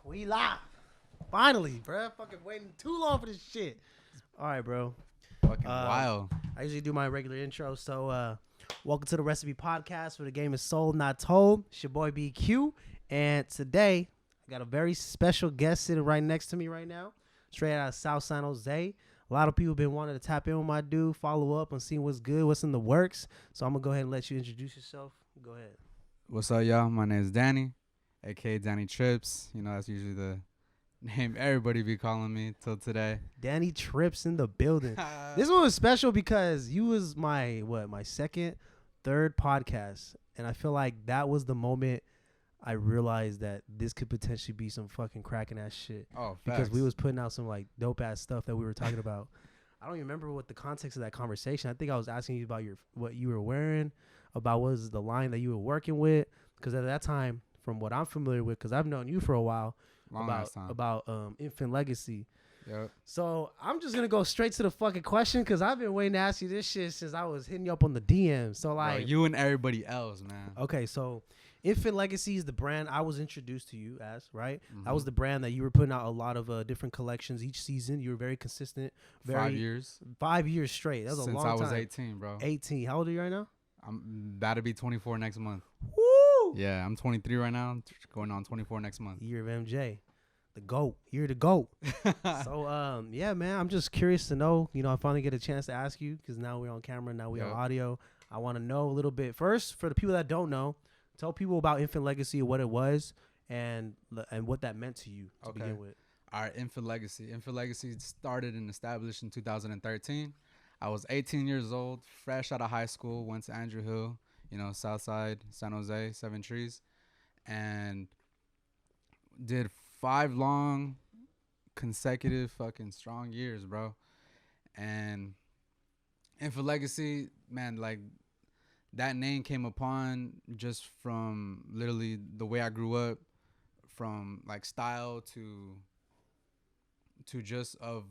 We live. Finally, bro. Fucking waiting too long for this shit. All right, bro. Fucking wild. I usually do my regular intro. So, welcome to the Recipe Podcast where the game is sold, not told. It's your boy BQ. And today, I got a very special guest sitting right next to me right now. Straight out of South San Jose. A lot of people been wanting to tap in with my dude, follow up and see what's good, what's in the works. So, I'm going to go ahead and let you introduce yourself. Go ahead. What's up, y'all? My name is Danny, a.k.a. DannyTrippz. You know, that's usually the name everybody be calling me till today. DannyTrippz in the building. This one was special because you was my second, third podcast. And I feel like that was the moment I realized that this could potentially be some fucking cracking ass shit. Oh, facts. Because we was putting out some like dope ass stuff that we were talking about. I don't even remember what the context of that conversation. I think I was asking you about what you were wearing, about what was the line that you were working with. Because at that time, from what I'm familiar with, because I've known you for a while, about Infant Legacy. Yep. So I'm just gonna go straight to the fucking question because I've been waiting to ask you this shit since I was hitting you up on the DM. So like, bro, you and everybody else, man. Okay, so Infant Legacy is the brand I was introduced to you as, right? Mm-hmm. That was the brand that you were putting out a lot of different collections each season. You were very consistent. 5 years. 5 years straight. That was a long time. Since I was 18, bro. 18. How old are you right now? I'm about to be 24 next month. Woo! Yeah, I'm 23 right now. Going on 24 next month. Year of MJ. The GOAT. You're the GOAT. So, yeah, man, I'm just curious to know. You know, I finally get a chance to ask you because now we're on camera. Now we're on audio. I want to know a little bit. First, for the people that don't know, tell people about Infant Legacy, what it was, and what that meant to you to begin with. All right, Infant Legacy. Infant Legacy started and established in 2013. I was 18 years old, fresh out of high school, went to Andrew Hill, you know, Southside, San Jose, Seven Trees, and did 5 long, consecutive fucking strong years, bro. And Infant Legacy, man, like, that name came upon just from literally the way I grew up, from like style to just of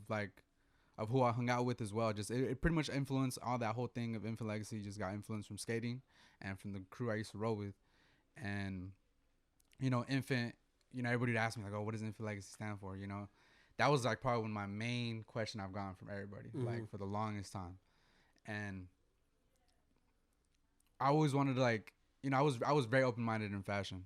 who I hung out with as well. Just it pretty much influenced all that whole thing of Infant Legacy. Just got influenced from skating and from the crew I used to roll with. And you know, Infant, you know, everybody would ask me like, oh, what does Infant Legacy stand for? You know, that was like probably one of my main question I've gotten from everybody, like for the longest time. And I always wanted to, like, you know, I was very open-minded in fashion.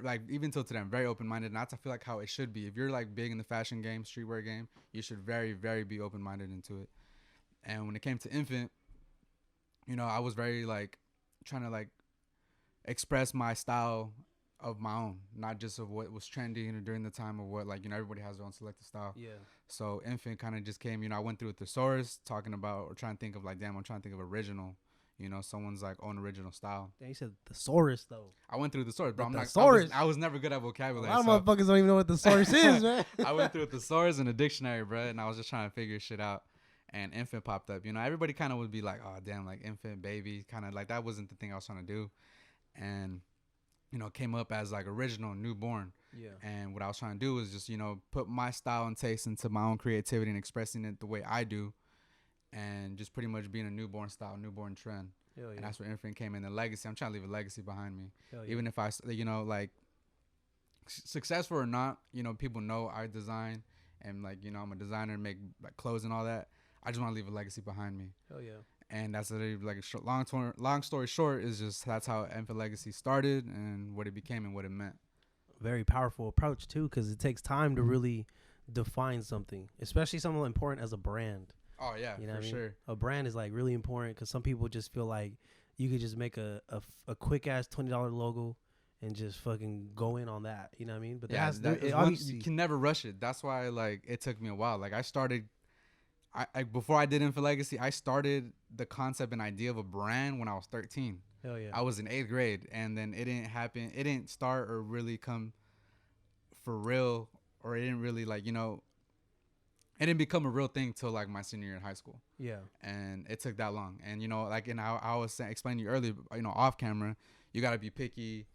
Like, even till today, I'm very open-minded, and that's, I feel like, how it should be. If you're, like, big in the fashion game, streetwear game, you should very, very be open-minded into it. And when it came to Infant, you know, I was very, like, trying to, like, express my style of my own, not just of what was trending during the time of what, like, you know, everybody has their own selected style. Yeah. So Infant kind of just came, you know, I went through a thesaurus talking about, or trying to think of, like, damn, I'm trying to think of original. You know, someone's like own original style. Damn, you said thesaurus though. I went through the thesaurus, bro. I was never good at vocabulary. A lot of motherfuckers don't even know what the thesaurus is, man. I went through a thesaurus and a dictionary, bro, and I was just trying to figure shit out. And Infant popped up. You know, everybody kind of would be like, oh, damn, like infant, baby. Kind of like that wasn't the thing I was trying to do. And, you know, came up as like original, newborn. Yeah. And what I was trying to do was just, you know, put my style and taste into my own creativity and expressing it the way I do. And just pretty much being a newborn style, newborn trend. Yeah. And that's where Infant came in. The legacy, I'm trying to leave a legacy behind me. Yeah. Even if I, you know, like, successful or not, you know, people know I design and, like, you know, I'm a designer and make, like, clothes and all that. I just want to leave a legacy behind me. Hell yeah. And that's like a long story short is just that's how Infant Legacy started and what it became and what it meant. Very powerful approach, too, because it takes time to really define something, especially something important as a brand. Oh, yeah, you know for sure. A brand is, like, really important because some people just feel like you could just make a quick-ass $20 logo and just fucking go in on that. You know what I mean? But yeah, you can never rush it. That's why, like, it took me a while. Like, I started, before I did Infant Legacy, I started the concept and idea of a brand when I was 13. Hell yeah. I was in 8th grade, and then it didn't happen. It didn't start or really come for real, or it didn't really, like, you know, it didn't become a real thing till like my senior year in high school. Yeah. And it took that long. And, you know, like, and I was explaining to you earlier, you know, off camera, you got to be picky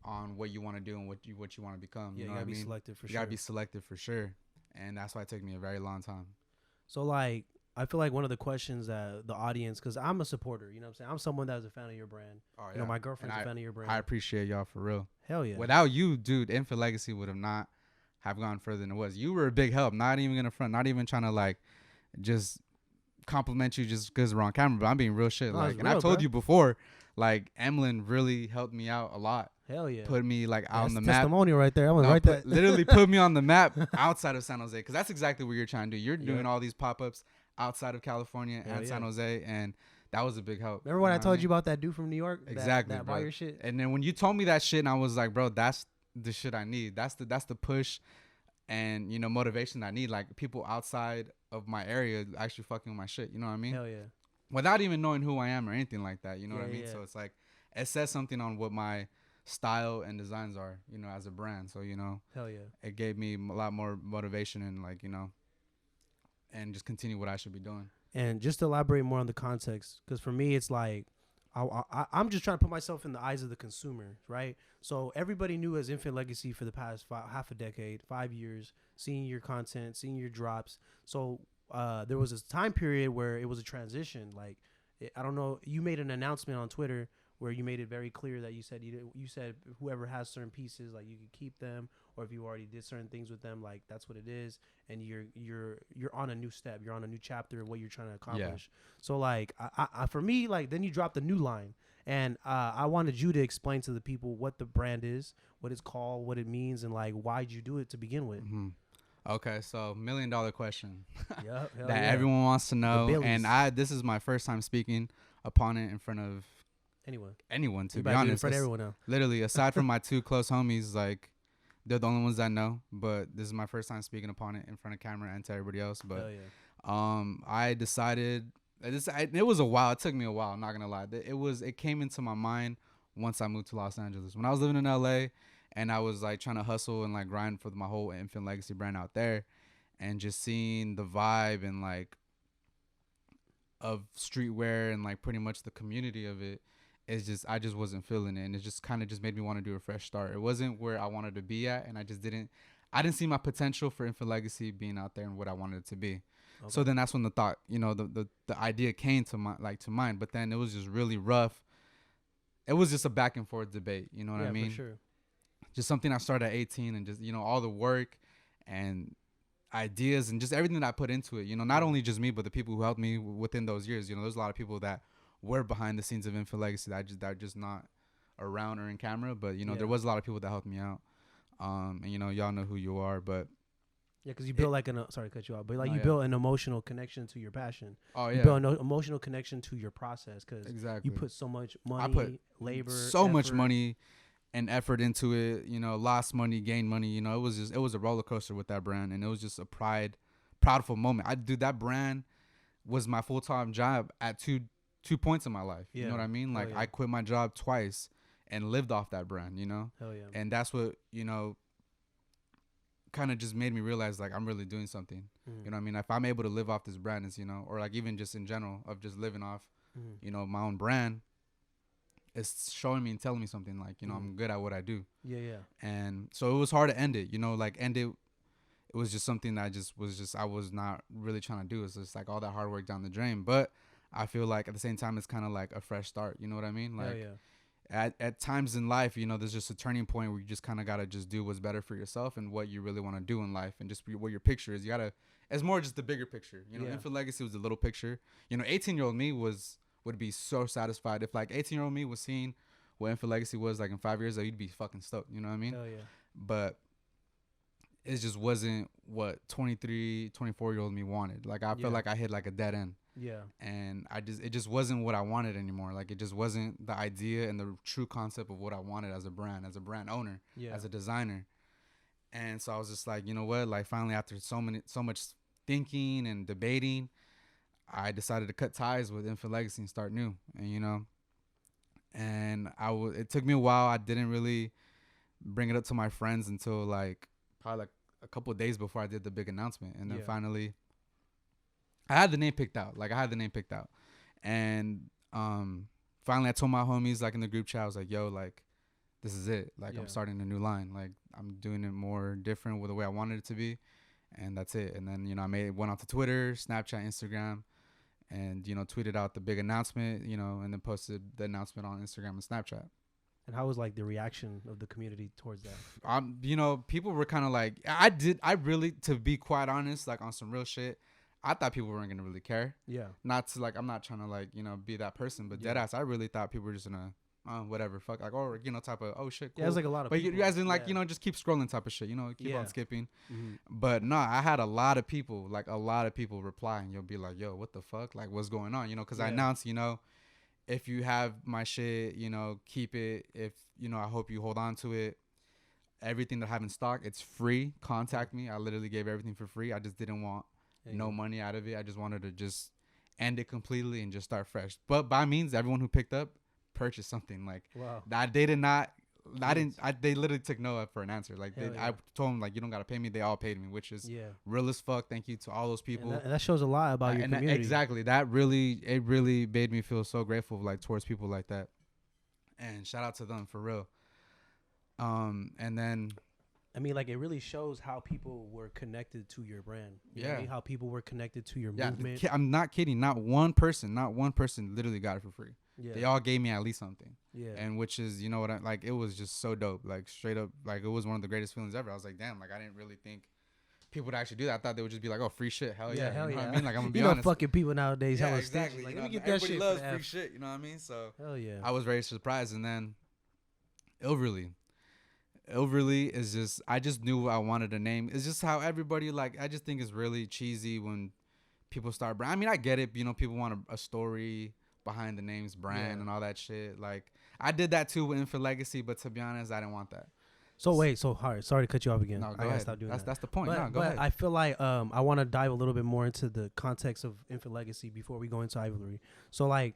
on what you want to do and what you want to become. Yeah, you got to be selective for sure. You got to be selective for sure. And that's why it took me a very long time. So, like, I feel like one of the questions that the audience, because I'm a supporter, you know what I'm saying? I'm someone that's a fan of your brand. Oh yeah. You know, my girlfriend's a fan of your brand. I appreciate y'all for real. Hell yeah. Without you, dude, Infant Legacy would have not have gone further than it was. You were a big help. Not even gonna front. Not even trying to like just compliment you just because we're on camera. But I'm being real shit. No, Like, it's and real, I've told bro. you before, like Emlyn really helped me out a lot. Hell yeah. Put me like out on That's the map. testimonial right there. I'm gonna No, write that. literally put me on the map outside of San Jose, because that's exactly what you're trying to do. You're Yep. doing all these pop-ups outside of California Hell and San yeah. Jose, and that was a big help. Remember when I know what told mean? you about that dude from New York? Exactly, that bro. buyer shit. And then when you told me that shit, and I was like, bro, that's the shit I need. That's the push and, you know, motivation I need. Like, people outside of my area actually fucking with my shit. You know what I mean? Hell yeah. Without even knowing who I am or anything like that. You know what I Yeah, mean? yeah. So it's like, it says something on what my style and designs are, you know, as a brand. So, you know, Hell yeah. it gave me a lot more motivation and, like, you know, and just continue what I should be doing. And just to elaborate more on the context, because for me, it's like I'm just trying to put myself in the eyes of the consumer, right? So everybody knew as Infant Legacy for the past half a decade, 5 years, seeing your content, seeing your drops. So there was this time period where it was a transition. Like, I don't know, you made an announcement on Twitter where you made it very clear that you said whoever has certain pieces, like, you could keep them, or if you already did certain things with them, like, that's what it is, and you're on a new step, you're on a new chapter of what you're trying to accomplish. So like, I for me, like, then you dropped a new line, and I wanted you to explain to the people what the brand is, what it's called, what it means, and like why'd you do it to begin with. Mm-hmm. Okay, so $1 million question Yep, hell that yeah. everyone wants to know, Billies. and this is my first time speaking upon it in front of Anyone to You be better do it in honest. front of everyone now. Literally, aside from my two close homies, like, they're the only ones I know. But this is my first time speaking upon it in front of camera and to everybody else. But Hell yeah. I decided it was a while. It took me a while. I'm not gonna lie. It came into my mind once I moved to Los Angeles. When I was living in LA, and I was like trying to hustle and like grind for my whole Infant Legacy brand out there, and just seeing the vibe and like of streetwear and like pretty much the community of it. It's just, I just wasn't feeling it, and it just kind of just made me want to do a fresh start. It wasn't where I wanted to be at, and I didn't see my potential for Infant Legacy being out there and what I wanted it to be. Okay. So then that's when the thought, you know, the idea came to mind, but then it was just really rough. It was just a back and forth debate, you know what I mean? For sure. Just something I started at 18, and just, you know, all the work and ideas and just everything that I put into it, you know, not only just me, but the people who helped me within those years. You know, there's a lot of people that were behind the scenes of Infant Legacy that are just not around or in camera, but, you know, there was a lot of people that helped me out. And, you know, y'all know who you are, but yeah, because you built sorry to cut you off, but like, you yeah. built an emotional connection to your passion. Oh yeah, you built an emotional connection to your process, because exactly. you put so much money, labor, so effort. much money and effort into it. You know, lost money, gained money. You know, it was a roller coaster with that brand, and it was just a proudful moment. That brand was my full-time job at two points in my life. You know what I mean? Like, I quit my job twice and lived off that brand, you know? Hell yeah. And that's what, you know, kind of just made me realize, like, I'm really doing something. You know what I mean? If I'm able to live off this brand, is, you know, or like even just in general of just living off, you know, my own brand, it's showing me and telling me something, like, you know, I'm good at what I do. Yeah. And so it was hard to end it, you know, like, end it. It was just something that I was not really trying to do. It's just like all that hard work down the drain. But I feel like at the same time, it's kind of like a fresh start. You know what I mean? Like, at times in life, you know, there's just a turning point where you just kind of got to just do what's better for yourself and what you really want to do in life, and just what your picture is. It's more just the bigger picture. You know, Infant Legacy was the little picture. You know, 18-year-old me would be so satisfied if, like, 18-year-old me was seeing what Infant Legacy was like in 5 years, like, you'd be fucking stoked. You know what I mean? Hell yeah. But it just wasn't what 23, 24-year-old me wanted. Like, I felt like I hit like a dead end. Yeah. And it just wasn't what I wanted anymore. Like, it just wasn't the idea and the true concept of what I wanted as a brand owner, as a designer. And so I was just like, you know what? Like, finally, after so much thinking and debating, I decided to cut ties with Infant Legacy and start new. And, you know, and it took me a while. I didn't really bring it up to my friends until like probably like a couple of days before I did the big announcement. And then finally I had the name picked out. And finally I told my homies, like, in the group chat, I was like, yo, like, this is it. Like, I'm starting a new line. Like, I'm doing it more different with the way I wanted it to be. and that's it. And then went on to Twitter, Snapchat, Instagram, and tweeted out the big announcement, and then posted the announcement on Instagram and Snapchat. And how was like the reaction of the community towards that? People were kind of like, I really, to be quite honest, like on some real shit, I thought people weren't gonna really care. Yeah. Not to like, I'm not trying to like, be that person, but deadass, I really thought people were just gonna, whatever, fuck, like, or type of, oh shit, cool. Yeah, it was like a lot of. But people. you guys didn't like, just keep scrolling type of shit, keep on skipping. Mm-hmm. But no, I had a lot of people replying. You'll be like, yo, what the fuck, like, what's going on? Because I announced, if you have my shit, keep it. If I hope you hold on to it. Everything that I have in stock, it's free. Contact me. I literally gave everything for free. I just didn't want no money out of it. I just wanted to just end it completely and just start fresh. But by means, everyone who picked up purchased something. Like, wow. They did not. They literally took no for an answer. Like, I told them, like, you don't gotta pay me. They all paid me, which is real as fuck. Thank you to all those people. And that shows a lot about your community. Exactly. It really made me feel so grateful, like, towards people like that. And shout out to them for real. And then, I mean, like, it really shows how people were connected to your brand. You know what I mean? How people were connected to your movement. I'm not kidding. Not one person literally got it for free. Yeah. They all gave me at least something. Yeah. And which is, like, it was just so dope. Like, straight up, like, it was one of the greatest feelings ever. I was like, damn, like, I didn't really think people would actually do that. I thought they would just be like, oh, free shit. Hell yeah. Hell you know yeah. what I mean? Like, I'm gonna be honest. Fucking people nowadays. Yeah, exactly. Like, let me get that shit. Everybody loves free shit. You know what I mean? So, hell yeah. I was very surprised. And then, Overly is just, I just knew I wanted a name. It's just how everybody, like, I just think it's really cheesy when people start brand. I mean, I get it. People want a story behind the name's brand and all that shit. Like, I did that too with Infant Legacy, but to be honest, I didn't want that. So wait, sorry to cut you off again. No, go ahead. Stop doing That's the point. Go ahead. I feel like I want to dive a little bit more into the context of Infant Legacy before we go into Ivory. So like,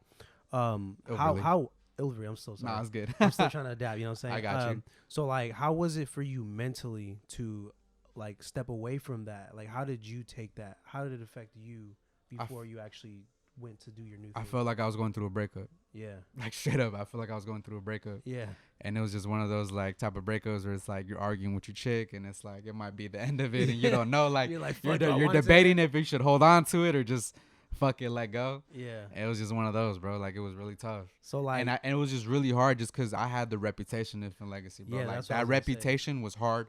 how Ilvery, I'm so sorry. Nah, it's good. I'm still trying to adapt, you know what I'm saying? I got you. So like, how was it for you mentally to like step away from that? Like, how did you take that? How did it affect you before you actually went to do your new thing? I felt like I was going through a breakup. Yeah. Like, straight up, I feel like I was going through a breakup. Yeah. And it was just one of those, like, type of breakups where it's like you're arguing with your chick and it's like it might be the end of it and you don't know. Like, you're debating if you should hold on to it or just fuck it, let go. Yeah. And it was just one of those, bro. Like, it was really tough. So like, and it was just really hard just because I had the reputation of Infant Legacy, bro. Yeah, like, that reputation was hard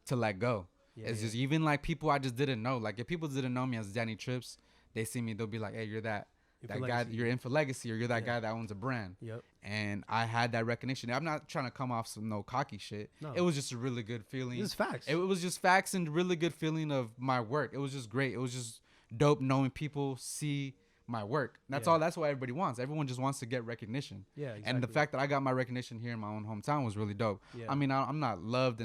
to let go. Yeah, it's just even like people I just didn't know. Like, if people didn't know me as DannyTrippz, they see me, they'll be like, hey, you're that guy, you're Infant Legacy, or you're that guy that owns a brand. Yep. And I had that recognition. I'm not trying to come off some no cocky shit. No. It was just a really good feeling. It was facts. It was just facts and really good feeling of my work. It was just great. It was just dope knowing people see my work. That's all. That's what everybody wants. Everyone just wants to get recognition. Yeah, exactly. And the fact that I got my recognition here in my own hometown was really dope. Yeah. I mean, I'm not loved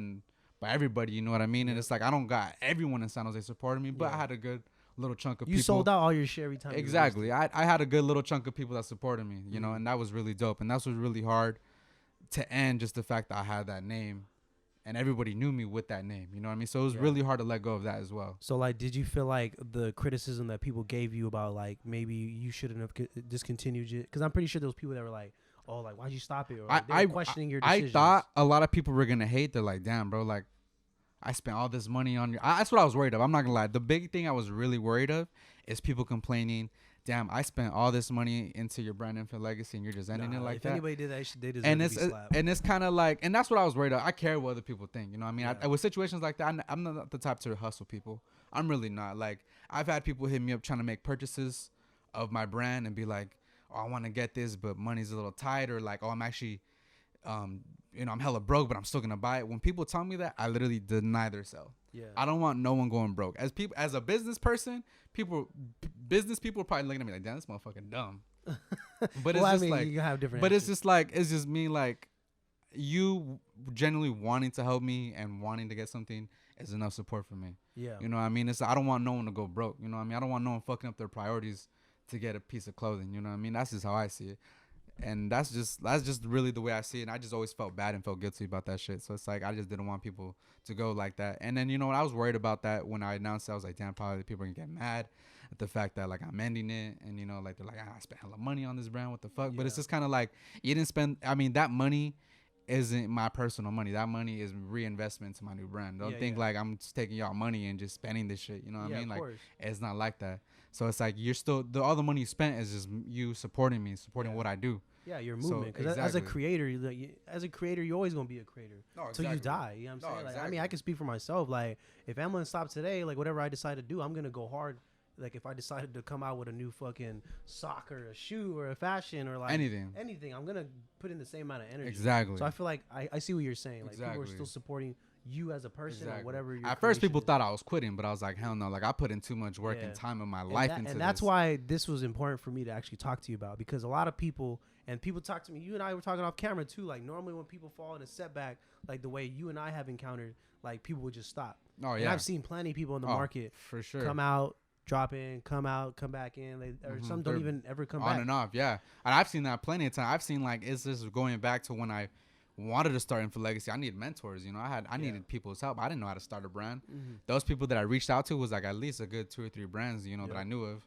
by everybody, you know what I mean? Yeah. And it's like I don't got everyone in San Jose supporting me, but I had a good little chunk of people. You sold out all your shit every time. Exactly. I had a good little chunk of people that supported me, you know, and that was really dope. And that's was really hard to end, just the fact that I had that name and everybody knew me with that name, you know what I mean? So it was really hard to let go of that as well. So like, did you feel like the criticism that people gave you about like maybe you shouldn't have discontinued it? Because I'm pretty sure there was people that were like, oh, like, why'd you stop it? Or like, they were questioning your decisions. I thought a lot of people were going to hate. They're like, damn, bro, like, I spent all this money on that's what I was worried of. I'm not gonna lie. The big thing I was really worried of is people complaining, damn, I spent all this money into your brand Infant Legacy and you're just ending it like that. If anybody did that, they deserve to be slapped. And it's kind of like, and that's what I was worried of. I care what other people think. You know what I mean? With situations like that, I'm not the type to hustle people. I'm really not. Like, I've had people hit me up trying to make purchases of my brand and be like, oh, I want to get this, but money's a little tight, or like, oh, I'm actually, I'm hella broke, but I'm still gonna buy it. When people tell me that, I literally deny their sell. Yeah. I don't want no one going broke. As a business person, business people are probably looking at me like, damn, this motherfucking dumb. But it's just like, you have different. But it's just me like, you genuinely wanting to help me and wanting to get something is enough support for me. Yeah. You know what I mean? I don't want no one to go broke. You know what I mean? I don't want no one fucking up their priorities to get a piece of clothing. You know what I mean? That's just how I see it. And that's just really the way I see it. And I just always felt bad and felt guilty about that shit. So it's like I just didn't want people to go like that. And then, I was worried about that when I announced it. I was like, damn, probably people are gonna get mad at the fact that like I'm ending it. And like they're like, I spent hella money on this brand. What the fuck? Yeah. But it's just kind of like you didn't spend. I mean, that money isn't my personal money. That money is reinvestment to my new brand. Don't think like I'm just taking y'all money and just spending this shit. You know what I mean? Like, it's not like that. So it's like you're still all the money you spent is just you supporting me, supporting what I do. Yeah, your movement. Because as a creator, you're always gonna be a creator till you die. You know what I'm saying? Like, I mean, I can speak for myself. Like, if Emlyn stopped today, like whatever I decide to do, I'm gonna go hard. Like, if I decided to come out with a new fucking sock or a shoe or a fashion or like anything, I'm gonna put in the same amount of energy. Exactly. So I feel like I see what you're saying. Like, people are still supporting you as a person or whatever. At first, people thought I was quitting, but I was like, hell no. Like, I put in too much work and time in my life into this. And that's why this was important for me to actually talk to you about, because a lot of people talk to me. You and I were talking off camera too. Like, normally when people fall in a setback, like the way you and I have encountered, like people would just stop. Oh yeah. And I've seen plenty of people in the market for sure come out, drop in, come out, come back in. Or some don't even ever come back. On and off, yeah. And I've seen that plenty of times. I've seen, like, it's just going back to when I wanted to start Info Legacy. I needed mentors, you know. I needed people's help. I didn't know how to start a brand. Those people that I reached out to was like at least a good 2 or 3 brands, you know, that I knew of.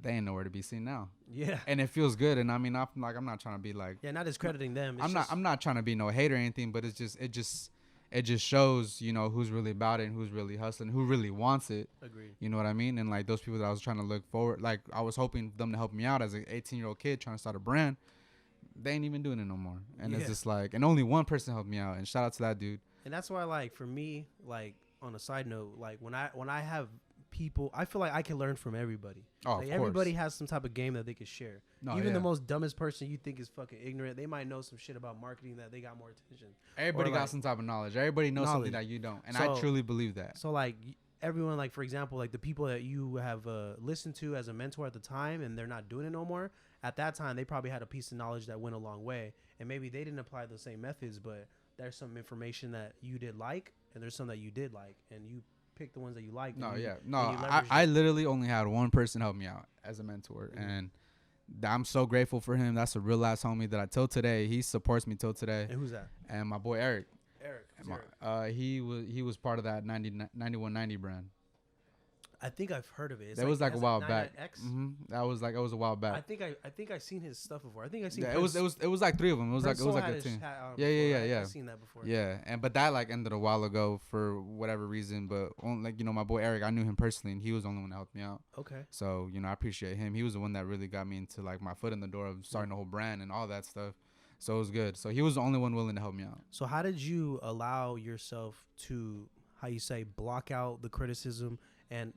They ain't nowhere to be seen now. Yeah. And it feels good. And I mean, I'm not trying to be like, not discrediting them. I'm not trying to be no hater or anything, but it just shows, you know, who's really about it and who's really hustling, who really wants it. Agreed. You know what I mean? And like those people that I was trying to look forward, like I was hoping them to help me out as an 18-year-old kid trying to start a brand. They ain't even doing it no more. And it's just like, and only one person helped me out. And shout out to that dude. And that's why, like, for me, like, on a side note, like when I have people, I feel like I can learn from everybody. Oh, like, everybody has some type of game that they can share. Even the most dumbest person you think is fucking ignorant, they might know some shit about marketing that they got more attention. Everybody got some type of knowledge. Everybody knows something that you don't. And I truly believe that. So like everyone, like for example, like the people that you have listened to as a mentor at the time and they're not doing it no more, at that time they probably had a piece of knowledge that went a long way. And maybe they didn't apply the same methods, but there's some information that you did like and there's some that you did like, and you pick the ones that you like. I literally only had one person help me out as a mentor, and I'm so grateful for him. That's a real ass homie that I till today. He supports me till today. And who's that? And my boy Eric. He was part of that 9190 brand. I think I've heard of it. That was like a while back. That was a while back. I think I've seen his stuff before. I think I seen. Yeah, it was like 3 of them. It was like a team. Yeah. I've seen that before. Yeah, but that like ended a while ago for whatever reason. But like, you know, my boy Eric, I knew him personally, and he was the only one that helped me out. Okay. So, you know, I appreciate him. He was the one that really got me into like my foot in the door of starting the whole brand and all that stuff. So it was good. So he was the only one willing to help me out. So how did you allow yourself to, how you say, block out the criticism and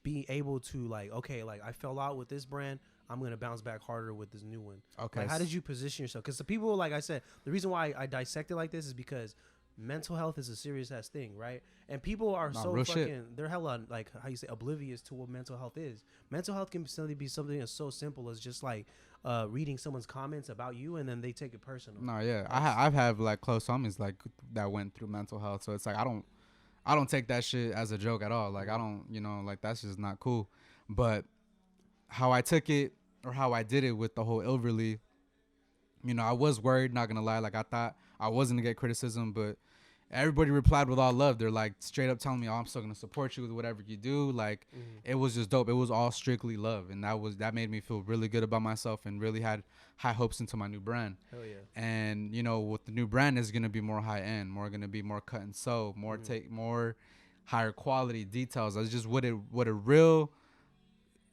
be able to like, okay, like I fell out with this brand, I'm going to bounce back harder with this new one. Okay. Like, how did you position yourself? Because the people, like I said, the reason why I dissect it like this is because mental health is a serious ass thing, right? And people are they're hella, like, how you say, oblivious to what mental health is. Mental health can simply be something that's so simple as just like reading someone's comments about you and then they take it personal. No, yeah. I've had like close homies like that went through mental health. So it's like, I don't take that shit as a joke at all. Like, I don't, you know, like that's just not cool. But how I took it or how I did it with the whole Ilverly, you know, I was worried, not going to lie. Like, I thought I wasn't going to get criticism, but everybody replied with all love. They're like straight up telling me, oh, I'm still going to support you with whatever you do. Like, it was just dope. It was all strictly love. And that made me feel really good about myself and really had high hopes into my new brand. Hell yeah. And, you know, with the new brand is going to be more high end, more going to be more cut and sew, more higher quality details. That's just what a real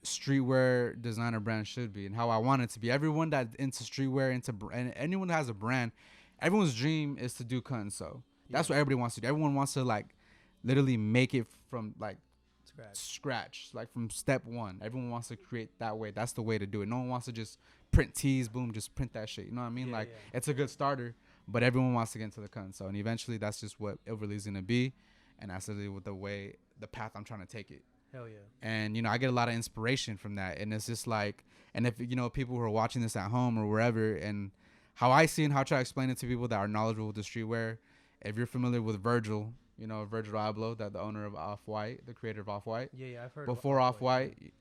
streetwear designer brand should be and how I want it to be. Everyone that into streetwear, and anyone that has a brand, everyone's dream is to do cut and sew. That's what everybody wants to do. Everyone wants to like literally make it from like scratch, like from step one. Everyone wants to create that way. That's the way to do it. No one wants to just print tees, boom, just print that shit. You know what I mean? It's a good starter, but everyone wants to get into the cut and sew. And eventually that's just what Ilverly's going to be. And that's literally with the path I'm trying to take it. Hell yeah. And, you know, I get a lot of inspiration from that. And it's just like, and if, you know, people who are watching this at home or wherever, and how I see and how I try to explain it to people that are knowledgeable with the streetwear, if you're familiar with Virgil, you know, Virgil Abloh, that the owner of Off-White, the creator of Off-White. Yeah, I've heard before Off-White,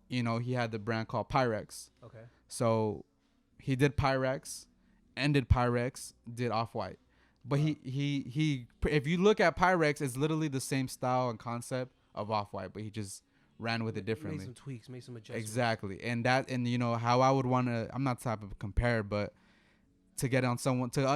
you know, he had the brand called Pyrex. Okay. So he did Pyrex, ended Pyrex, did Off-White. But he if you look at Pyrex, it's literally the same style and concept of Off-White, but he just ran with it differently. Made some tweaks, made some adjustments. Exactly. And you know, how I would want to, I'm not the type of compare, but to get on someone to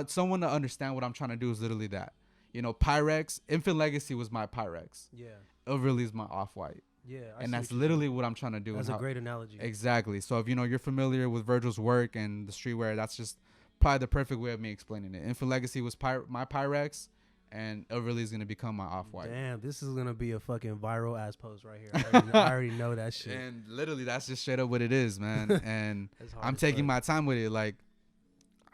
understand what I'm trying to do is literally that. You know, Pyrex, Infant Legacy was my Pyrex. Yeah. Overly is my Off-White. Yeah. And that's literally what I'm trying to do. That's a great analogy. Exactly. So if you're familiar with Virgil's work and the streetwear, that's just probably the perfect way of me explaining it. Infant Legacy was my Pyrex, and Overly is gonna become my Off-White. Damn, this is gonna be a fucking viral ass post right here. I already know that shit. And literally, that's just straight up what it is, man. And I'm taking my time with it. Like,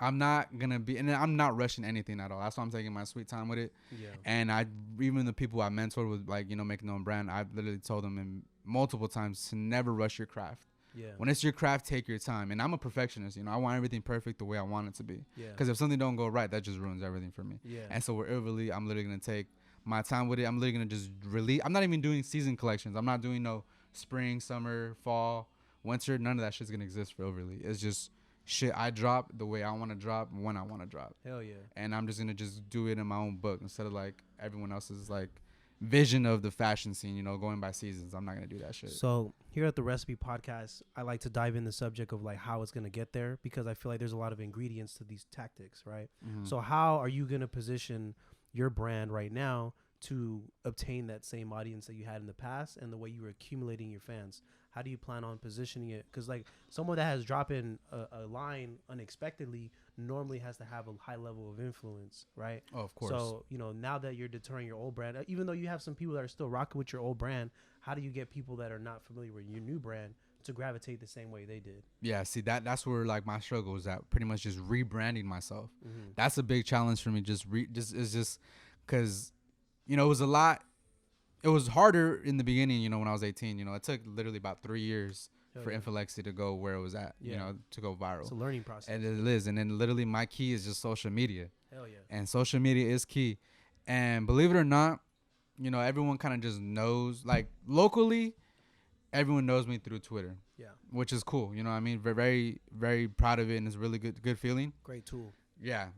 I'm not gonna be, and I'm not rushing anything at all. That's why I'm taking my sweet time with it. Yeah. And even the people I mentored with, like, making their own brand, I've literally told them in multiple times to never rush your craft. Yeah. When it's your craft, take your time. And I'm a perfectionist. I want everything perfect the way I want it to be. Yeah. Because if something don't go right, that just ruins everything for me. Yeah. And so with Overly, I'm literally gonna take my time with it. I'm literally gonna just release. I'm not even doing season collections. I'm not doing no spring, summer, fall, winter. None of that shit's gonna exist for Overly. It's just shit I drop the way I want to drop when I want to drop. Hell yeah. And I'm just gonna just do it in my own book instead of like everyone else's like vision of the fashion scene, going by seasons. I'm not gonna do that shit. So here at the Recipe Podcast, I like to dive in the subject of like how it's gonna get there, because I feel like there's a lot of ingredients to these tactics, right? Mm-hmm. So how are you gonna position your brand right now to obtain that same audience that you had in the past and the way you were accumulating your fans? How do you plan on positioning it? Because like someone that has dropped in a line unexpectedly normally has to have a high level of influence, right? Oh, of course. So, now that you're deterring your old brand, even though you have some people that are still rocking with your old brand, how do you get people that are not familiar with your new brand to gravitate the same way they did? Yeah, see, that's where like my struggle is at, pretty much just rebranding myself. Mm-hmm. That's a big challenge for me. Just because, it was a lot. It was harder in the beginning, when I was 18. It took literally about 3 years for Infant Legacy to go where it was at, to go viral. It's a learning process. And it is. And then literally my key is just social media. Hell yeah. And social media is key. And believe it or not, everyone kind of just knows, like locally, everyone knows me through Twitter. Yeah. Which is cool. You know what I mean? Very, very proud of it. And it's a really good feeling. Great tool. Yeah.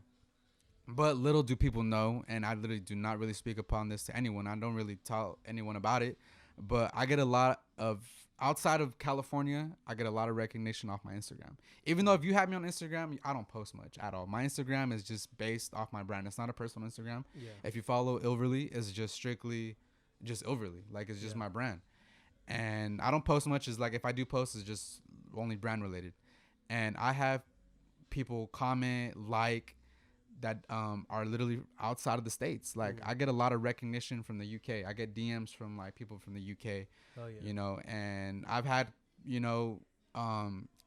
But little do people know, and I literally do not really speak upon this to anyone. I don't really tell anyone about it. But I get a lot of, outside of California, I get a lot of recognition off my Instagram. Even though if you have me on Instagram, I don't post much at all. My Instagram is just based off my brand. It's not a personal Instagram. Yeah. If you follow Overly, it's just strictly just Overly. Like, it's just my brand. And I don't post much. It's like, if I do post, it's just only brand related. And I have people comment, like, that are literally outside of the States. Like, I get a lot of recognition from the UK. I get DMs from like people from the UK. Oh, yeah. And I've had,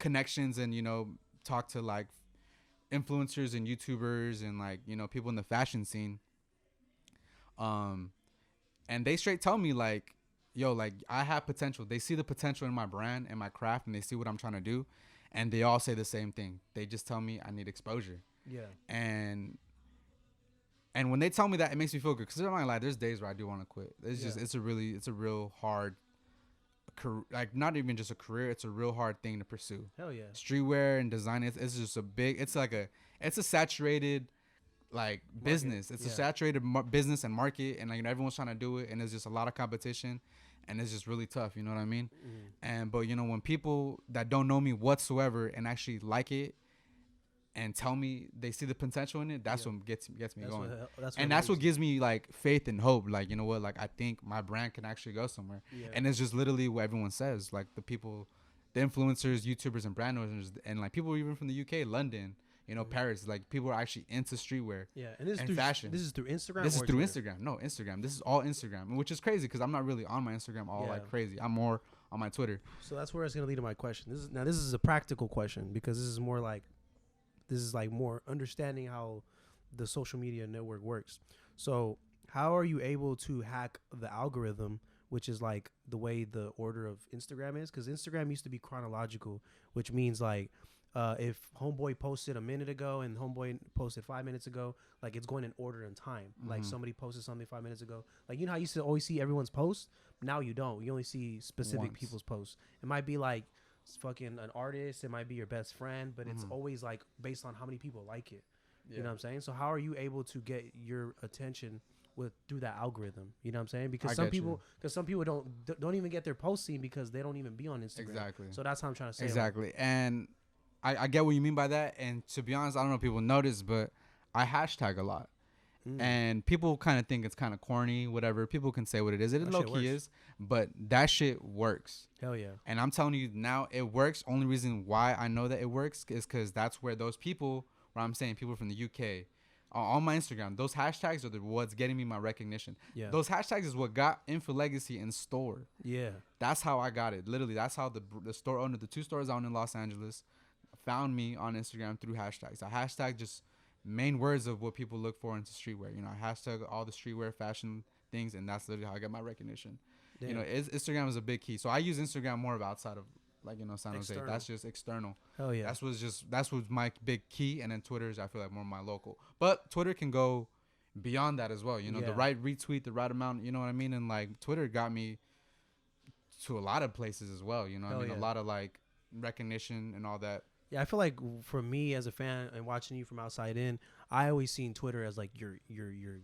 connections and, talk to like influencers and YouTubers and like, people in the fashion scene. And they straight tell me like, yo, like I have potential. They see the potential in my brand and my craft, and they see what I'm trying to do. And they all say the same thing. They just tell me I need exposure. Yeah. And when they tell me that, it makes me feel good. Because I'm not like, there's days where I do want to quit. It's just, it's a real hard, like not even just a career. It's a real hard thing to pursue. Hell yeah. Streetwear and design, it's just a big, it's a saturated like market. Business. It's a saturated business and market. And like, everyone's trying to do it. And there's just a lot of competition. And it's just really tough. You know what I mean? Mm. But when people that don't know me whatsoever and actually like it, and tell me they see the potential in it, that's what gets me going. That's what gives me like faith and hope. Like, you know what? Like, I think my brand can actually go somewhere. Yeah. And it's just literally what everyone says. Like the people, the influencers, YouTubers, and brand owners, and like people even from the UK, London, Paris. Like people are actually into streetwear. Yeah, and this is through fashion. This is through Instagram. This is through Instagram. No, Instagram. This is all Instagram, which is crazy because I'm not really on my Instagram like crazy. I'm more on my Twitter. So that's where it's gonna lead to my question. This is a practical question, because this is more like. This is like more understanding how the social media network works. So how are you able to hack the algorithm, which is like the way the order of Instagram is? Because Instagram used to be chronological, which means like if Homeboy posted a minute ago and Homeboy posted 5 minutes ago, like it's going in order and time. Mm-hmm. Like somebody posted something 5 minutes ago. Like, how you used to always see everyone's posts? Now you don't. You only see specific people's posts. It might be like, it's fucking an artist, it might be your best friend, but it's always like based on how many people like it. You know what I'm saying? So how are you able to get your attention through that algorithm? You know what I'm saying? Because some people don't even get their posts seen because they don't even be on Instagram. Exactly. So that's how I'm trying to say. Exactly. And I get what you mean by that. And to be honest, I don't know if people notice, but I hashtag a lot. And people kind of think it's kind of corny, whatever. People can say what it is. It low key is, but that shit works. Hell yeah. And I'm telling you now, it works. Only reason why I know that it works is because that's where those people, where I'm saying people from the UK, on my Instagram, those hashtags are what's getting me my recognition. Yeah. Those hashtags is what got Info Legacy in store. Yeah. That's how I got it. Literally, that's how the store owner, the 2 stores out in Los Angeles, found me on Instagram through hashtags. A hashtag just main words of what people look for into streetwear. You know, I hashtag all the streetwear fashion things, and that's literally how I get my recognition. Damn. You know, Instagram is a big key. So I use Instagram more of outside of, like, you know, San Jose. That's just external. Hell yeah. That's what's my big key, and then Twitter is, I feel like, more my local. But Twitter can go beyond that as well. You know, the right retweet, the right amount. You know what I mean? And like Twitter got me to a lot of places as well. You know, I mean, a lot of like recognition and all that. Yeah, I feel like for me as a fan and watching you from outside in, I always seen Twitter as like your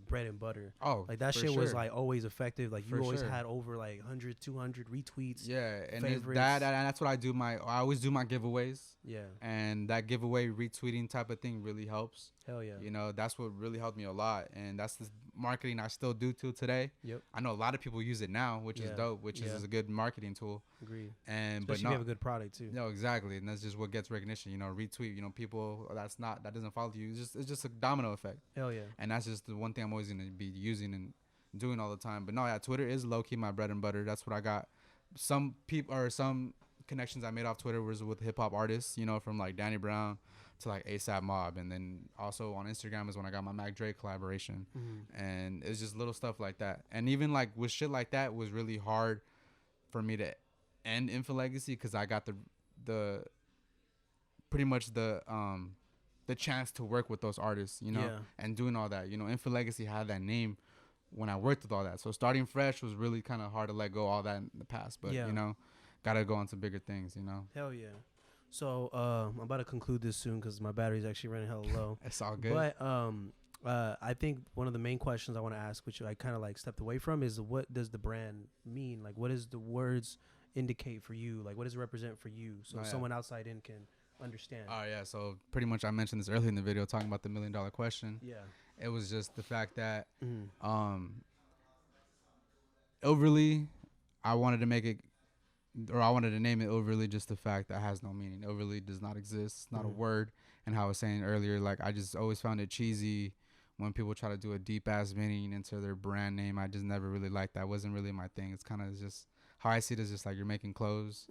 bread and butter. Oh, like that shit was like always effective. Like you always had over like 100, 200 retweets. Yeah, and that's what I do. I always do my giveaways. Yeah, and that giveaway retweeting type of thing really helps. Hell yeah. You know, that's what really helped me a lot, and that's the marketing I still do till today. Yep. I know a lot of people use it now, which is dope, which is a good marketing tool. Agreed. And especially if you have a good product too. No, exactly, and that's just what gets recognition. You know, retweet. You know, people that doesn't follow you. It's just a domino effect. Hell yeah. And that's just the one thing I'm always gonna be using and doing all the time. But no, yeah, Twitter is low key my bread and butter. That's what I got. Some people or some connections I made off Twitter was with hip hop artists. You know, from like Danny Brown to like ASAP Mob, and then also on Instagram is when I got my Mac Dre collaboration. And it's just little stuff like that. And even like with shit like that was really hard for me to end Info Legacy because I got the pretty much the chance to work with those artists, you know, and doing all that. You know, Info Legacy had that name when I worked with all that. So starting fresh was really kind of hard to let go all that in the past. But, you know, got to go on to bigger things, you know. Hell yeah. So I'm about to conclude this soon because my battery's actually running hella low. It's all good. But I think one of the main questions I want to ask, which I kind of like stepped away from, is what does the brand mean? Like, what does the words indicate for you? Like, what does it represent for you? So someone outside in can understand. Oh yeah, so pretty much I mentioned this earlier in the video talking about the $1 million question. Yeah, it was just the fact that overly, I wanted to make it, or I wanted to name it overly, just the fact that it has no meaning. Overly does not exist. It's not a word. And how I was saying earlier, like I just always found it cheesy when people try to do a deep ass meaning into their brand name. I just never really liked that. It wasn't really my thing. It's kind of just how I see it is just like you're making clothes.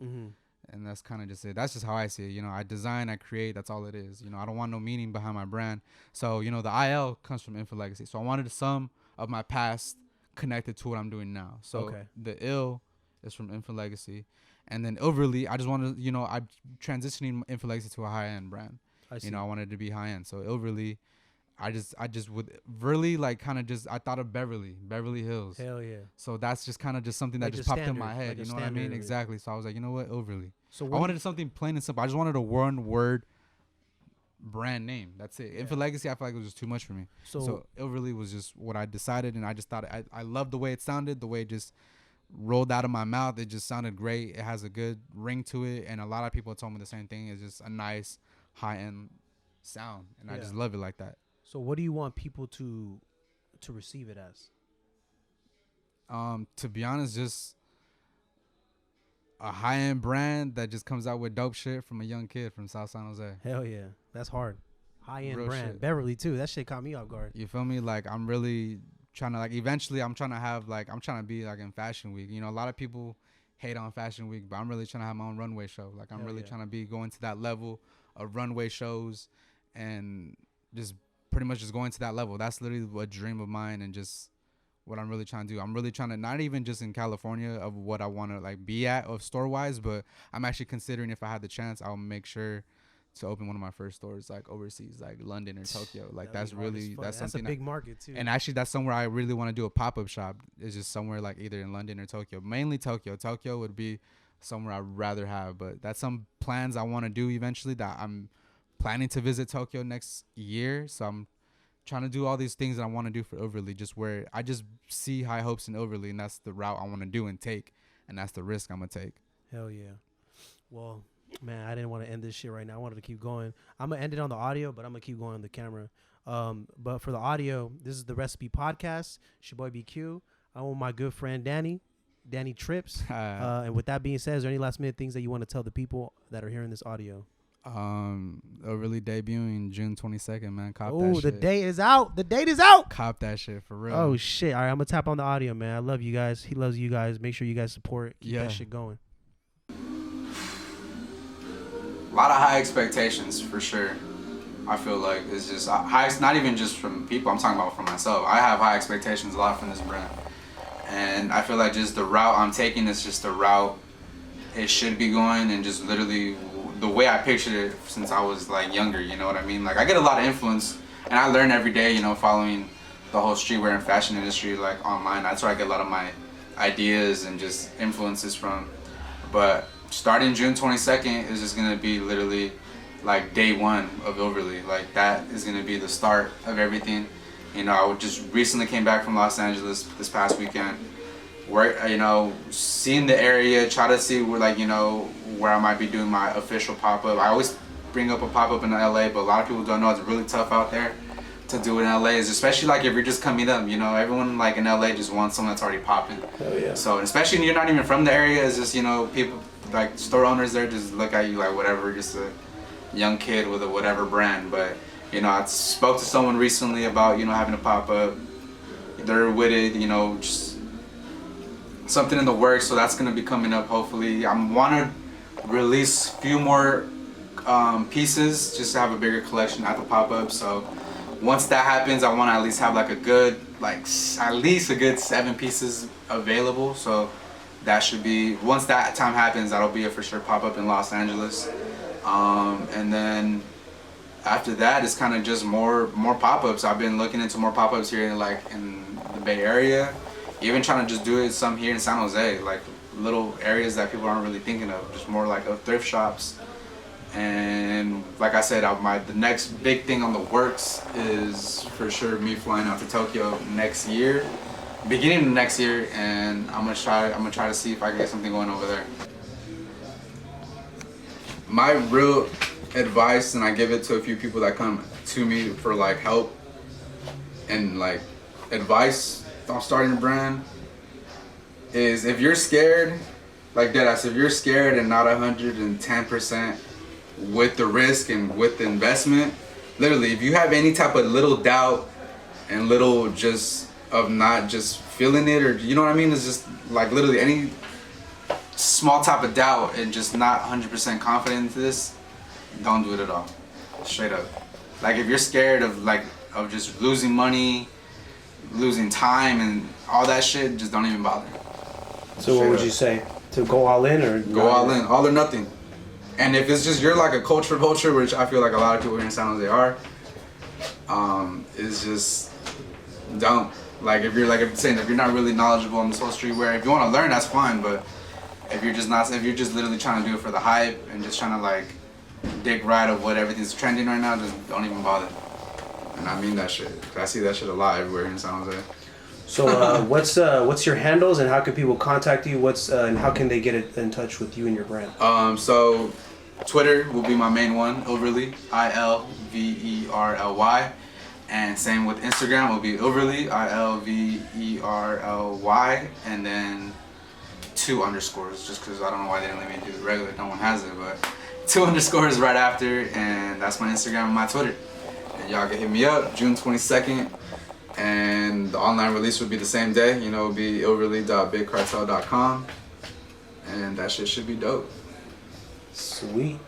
And that's kind of just it. That's just how I see it. You know, I design, I create. That's all it is. You know, I don't want no meaning behind my brand. So, you know, the IL comes from Info Legacy. So I wanted some of my past connected to what I'm doing now. So the ill is from Info Legacy. And then overly, I just wanted, you know, I'm transitioning Info Legacy to a high-end brand. You know, I wanted to be high-end. So overly, I just would really like kind of just, I thought of Beverly Hills. Hell yeah. So that's just kind of just something that just popped in my head. Like, you know what I mean? Exactly. So I was like, you know what? Overly. So I wanted something plain and simple. I just wanted a one-word brand name. That's it. Info Legacy, I feel like it was just too much for me. So overly was just what I decided, and I just thought I loved the way it sounded, the way it just rolled out of my mouth. It just sounded great. It has a good ring to it, and a lot of people told me the same thing. It's just a nice high-end sound, and I just love it like that. So what do you want people to receive it as? To be honest, just a high-end brand that just comes out with dope shit from a young kid from South San Jose. Hell yeah. That's hard. High-end brand. Shit. Beverly, too. That shit caught me off guard. You feel me? Like, I'm really trying to, like, eventually I'm trying to have, like, I'm trying to be, like, in Fashion Week. You know, a lot of people hate on Fashion Week, but I'm really trying to have my own runway show. Like, I'm really trying to be going to that level of runway shows and just pretty much just going to that level. That's literally a dream of mine and just what I'm really trying to do. I'm really trying to, not even just in California of what I want to like be at of store wise, but I'm actually considering if I had the chance, I'll make sure to open one of my first stores like overseas, like London or Tokyo. Like that's really, that's something. That's a big market too. And actually that's somewhere I really want to do a pop-up shop. It's just somewhere like either in London or Tokyo, mainly Tokyo. Tokyo would be somewhere I'd rather have, but that's some plans I want to do eventually that I'm planning to visit Tokyo next year. So I'm trying to do all these things that I want to do for Overly, just where I just see high hopes in Overly, and that's the route I want to do and take, and that's the risk I'm going to take. Hell yeah. Well, Man, I didn't want to end this shit right now. I wanted to keep going. I'm gonna end it on the audio, but I'm gonna keep going on the camera. But for the audio, this is the Recipe Podcast. It's your boy BQ. I'm with my good friend DannyTrippz. And with that being said, is there any last minute things that you want to tell the people that are hearing this audio? Really debuting June 22nd, man. Cop that Oh, shit. the date is out. The date is out. Cop that shit for real. Oh shit! All right, I'm gonna tap on the audio, man. I love you guys. He loves you guys. Make sure you guys support. Keep that shit going. A lot of high expectations for sure. I feel like it's just high, not even just from people. I'm talking about for myself. I have high expectations a lot from this brand, and I feel like just the route I'm taking is just the route it should be going, and just literally the way I pictured it since I was like younger. You know what I mean? Like I get a lot of influence, and I learn every day. You know, following the whole streetwear and fashion industry like online. That's where I get a lot of my ideas and just influences from. But starting June 22nd is just gonna be literally like day one of Overly. Like that is gonna be the start of everything. You know, I just recently came back from Los Angeles this past weekend. Where, you know, seeing the area, try to see where, like, you know, where I might be doing my official pop-up. I always bring up a pop-up in LA, but a lot of people don't know it's really tough out there to do in LA, is especially like if you're just coming up, you know, everyone like in LA just wants someone that's already popping. Oh yeah. So, and especially when you're not even from the area, it's just, you know, people like store owners there just look at you like whatever, just a young kid with a whatever brand. But, you know, I spoke to someone recently about, you know, having a pop-up. They're with it, you know, just something in the works, so that's gonna be coming up hopefully. I want to release a few more pieces just to have a bigger collection at the pop-up. So once that happens, I want to at least have like a good, like at least a good 7 pieces available. So that should be, once that time happens, that'll be a for sure pop-up in Los Angeles. And then after that, it's kind of just more pop-ups. I've been looking into more pop-ups here in the Bay Area. Even trying to just do it some here in San Jose, like little areas that people aren't really thinking of, just more like of thrift shops. And like I said, the next big thing on the works is for sure me flying out to Tokyo next year, beginning of next year, and I'm gonna try to see if I can get something going over there. My real advice, and I give it to a few people that come to me for like help and like advice on starting a brand, is if you're scared, like deadass, if you're scared and not 110% with the risk and with the investment, literally, if you have any type of little doubt and little just of not just feeling it, or you know what I mean, it's just like literally any small type of doubt and just not 100% confident into this, don't do it at all. Straight up. Like if you're scared of just losing money, losing time and all that shit, just don't even bother. So what would you say? To go all in or go all in, all or nothing. And if it's just you're like a culture, which I feel like a lot of people here in San Jose are, is just don't. Like if you're not really knowledgeable on this whole streetwear, if you want to learn, that's fine. But if you're just literally trying to do it for the hype and just trying to like dig right of what everything's trending right now, just don't even bother. And I mean that shit. 'Cause I see that shit a lot everywhere in San Jose. So what's your handles and how can people contact you? And how can they get in touch with you and your brand? So Twitter will be my main one, Overly, ILVERLY, and same with Instagram will be Overly, ILVERLY, and then 2 underscores, just because I don't know why they didn't let me do the regular. No one has it, but 2 underscores right after, and that's my Instagram and my Twitter. Y'all can hit me up June 22nd, and the online release will be the same day. You know, it'll be overly.bigcartel.com, and that shit should be dope. Sweet.